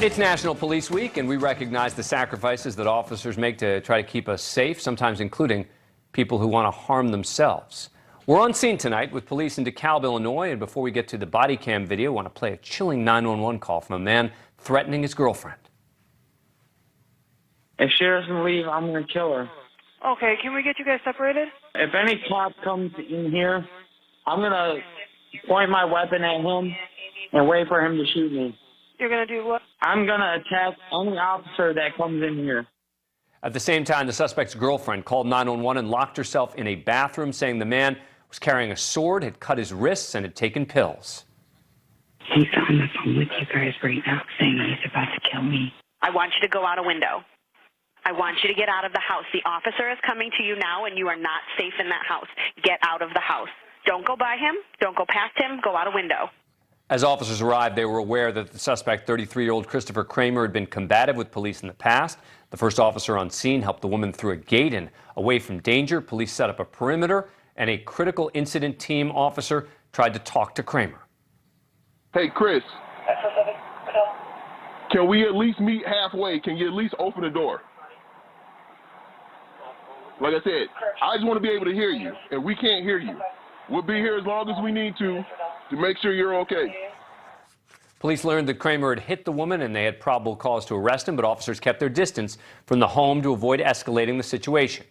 It's National Police Week, and we recognize the sacrifices that officers make to try to keep us safe, sometimes including people who want to harm themselves. We're on scene tonight with police in Dekalb, Illinois, and before we get to the body cam video, I want to play a chilling 911 call from a man threatening his girlfriend. If she doesn't leave, I'm going to kill her. Okay, can we get you guys separated? If any cop comes in here, I'm going to point my weapon at him and wait for him to shoot me. You're going to do what? I'm going to attack any officer that comes in here. At the same time, the suspect's girlfriend called 911 and locked herself in a bathroom, saying the man was carrying a sword, had cut his wrists, and had taken pills. He's on the phone with you guys right now saying he's about to kill me. I want you to go out a window. I want you to get out of the house. The officer is coming to you now, and you are not safe in that house. Get out of the house. Don't go by him. Don't go past him. Go out a window. As officers arrived, they were aware that the suspect, 33-year-old Christopher Kramer, had been combative with police in the past. The first officer on scene helped the woman through a gate and away from danger. Police set up a perimeter, and a critical incident team officer tried to talk to Kramer. Hey, Chris, can we at least meet halfway? Can you at least open the door? Like I said, I just want to be able to hear you, and we can't hear you. We'll be here as long as we need to make sure you're okay. Police learned that Kramer had hit the woman and they had probable cause to arrest him, but officers kept their distance from the home to avoid escalating the situation.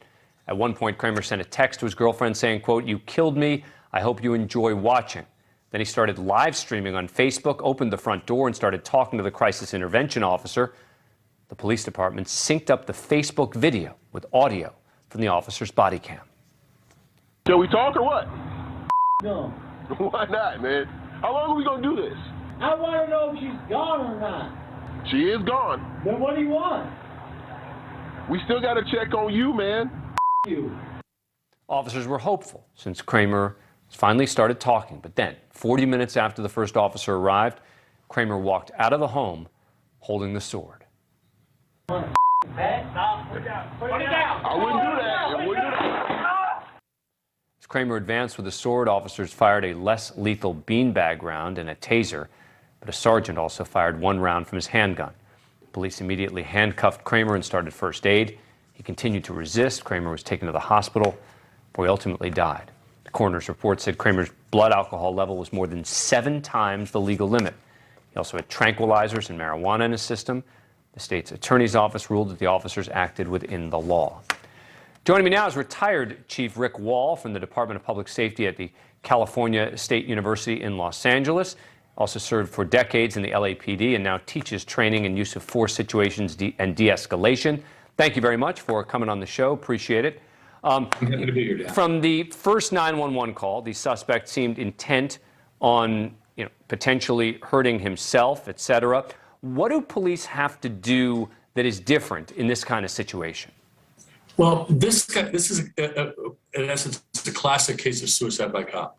At one point, Kramer sent a text to his girlfriend saying, quote, "You killed me. I hope you enjoy watching." Then he started live streaming on Facebook, opened the front door, and started talking to the crisis intervention officer. The police department synced up the Facebook video with audio from the officer's body cam. Shall we talk or what? No. Why not, man? How long are we going to do this? I want to know if she's gone or not. She is gone. Then what do you want? We still got to check on you, man. You. Officers were hopeful since Kramer finally started talking. But then, 40 minutes after the first officer arrived, Kramer walked out of the home holding the sword. Put it down. Put it down. I wouldn't do that. I wouldn't do that. As Kramer advanced with the sword, officers fired a less lethal beanbag round and a taser, but a sergeant also fired one round from his handgun. Police immediately handcuffed Kramer and started first aid. He continued to resist. Kramer was taken to the hospital, where he ultimately died. The coroner's report said Kramer's blood alcohol level was more than 7 times the legal limit. He also had tranquilizers and marijuana in his system. The state's attorney's office ruled that the officers acted within the law. Joining me now is retired Chief Rick Wall from the Department of Public Safety at the California State University in Los Angeles. Also served for decades in the LAPD and now teaches training and use of force situations and de-escalation. Thank you very much for coming on the show. Appreciate it. I'm happy to be here, Dan. From the first 911 call, the suspect seemed intent on potentially hurting himself, etc. What do police have to do that is different in this kind of situation? Well, this is, in essence, a classic case of suicide by cop.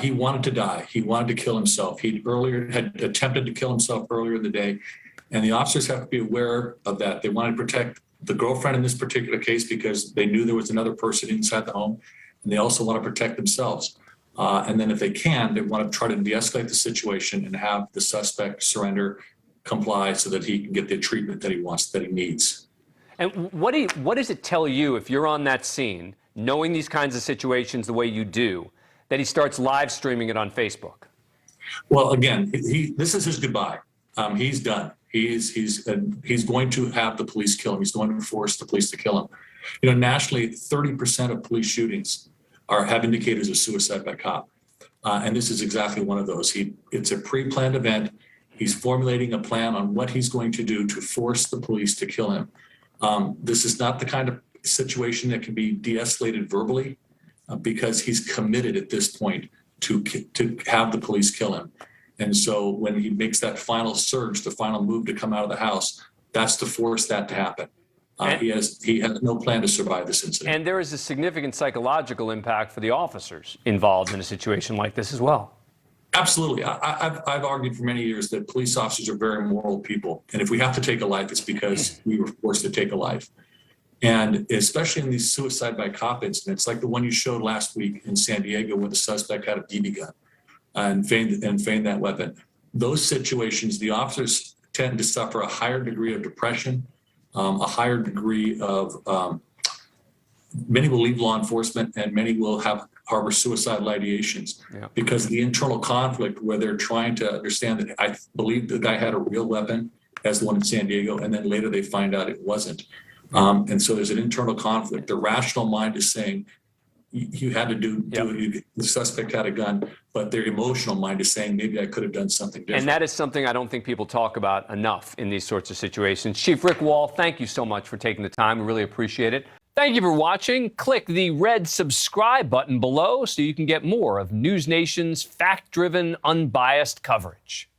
He wanted to die. He wanted to kill himself. He had attempted to kill himself earlier in the day, and the officers have to be aware of that. They wanted to protect the girlfriend in this particular case because they knew there was another person inside the home, and they also want to protect themselves. And then if they can, they want to try to de-escalate the situation and have the suspect surrender, comply, so that he can get the treatment that he wants, that he needs. And what does it tell you if you're on that scene, knowing these kinds of situations the way you do, that he starts live streaming it on Facebook? Well, again, this is his goodbye. He's done. He's going to have the police kill him. He's going to force the police to kill him. Nationally, 30% of police shootings have indicators of suicide by cop. And this is exactly one of those. It's a pre-planned event. He's formulating a plan on what he's going to do to force the police to kill him. This is not the kind of situation that can be de-escalated verbally because he's committed at this point to have the police kill him. And so when he makes that final surge, the final move to come out of the house, that's to force that to happen. He has no plan to survive this incident. And there is a significant psychological impact for the officers involved in a situation like this as well. Absolutely. I've argued for many years that police officers are very moral people. And if we have to take a life, it's because we were forced to take a life. And especially in these suicide by cop incidents, like the one you showed last week in San Diego where the suspect had a BB gun and feigned that weapon. Those situations, the officers tend to suffer a higher degree of depression, a higher degree of, many will leave law enforcement and many will harbor suicidal ideations because of the internal conflict where they're trying to understand that I believe the guy had a real weapon as the one in San Diego, and then later they find out it wasn't. And so there's an internal conflict. The rational mind is saying, you had to do it. The suspect had a gun, but their emotional mind is saying, maybe I could have done something different. And that is something I don't think people talk about enough in these sorts of situations. Chief Rick Wall, thank you so much for taking the time. We really appreciate it. Thank you for watching. Click the red subscribe button below so you can get more of NewsNation's fact-driven, unbiased coverage.